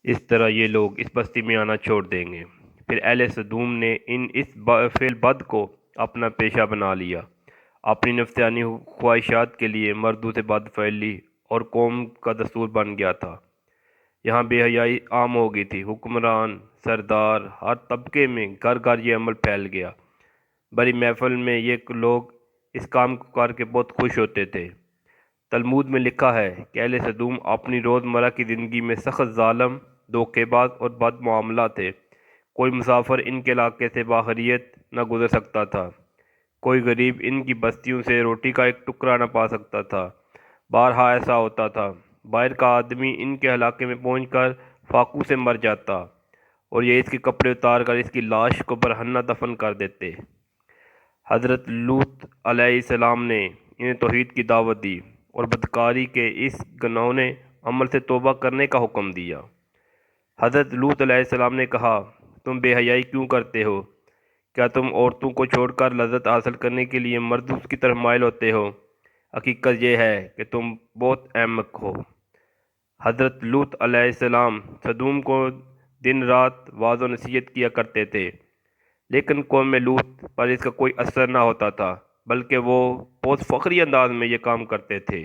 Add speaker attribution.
Speaker 1: اس طرح یہ لوگ اس بستی میں آنا چھوڑ دیں گے۔ پھر اہل سدوم نے اس فعل بد کو اپنا پیشہ بنا لیا، اپنی نفسانی خواہشات کے لیے مردوں سے بد فعلی اور قوم کا دستور بن گیا تھا۔ یہاں بے حیائی عام ہو گئی تھی، حکمران، سردار، ہر طبقے میں گھر گھر یہ عمل پھیل گیا۔ بڑی محفل میں یہ لوگ اس کام کو کر کے بہت خوش ہوتے تھے۔ تلمود میں لکھا ہے کہ اہل سدوم اپنی روزمرہ کی زندگی میں سخت ظالم، دھوکے باز اور بد معاملہ تھے۔ کوئی مسافر ان کے علاقے سے باحریت نہ گزر سکتا تھا، کوئی غریب ان کی بستیوں سے روٹی کا ایک ٹکڑا نہ پا سکتا تھا۔ بارہا ایسا ہوتا تھا، باہر کا آدمی ان کے علاقے میں پہنچ کر فاقوں سے مر جاتا اور یہ اس کے کپڑے اتار کر اس کی لاش کو برہنہ دفن کر دیتے۔ حضرت لوط علیہ السلام نے انہیں توحید کی دعوت دی اور بدکاری کے اس گھناؤنے عمل سے توبہ کرنے کا حکم دیا۔ حضرت لوط علیہ السلام نے کہا، تم بے حیائی کیوں کرتے ہو؟ کیا تم عورتوں کو چھوڑ کر لذت حاصل کرنے کے لیے مردوں کی طرف مائل ہوتے ہو؟ حقیقت یہ ہے کہ تم بہت احمق ہو۔ حضرت لوط علیہ السلام سدوم کو دن رات واعظ و نصیحت کیا کرتے تھے، لیکن قوم لوط پر اس کا کوئی اثر نہ ہوتا تھا، بلکہ وہ بہت فخری انداز میں یہ کام کرتے تھے۔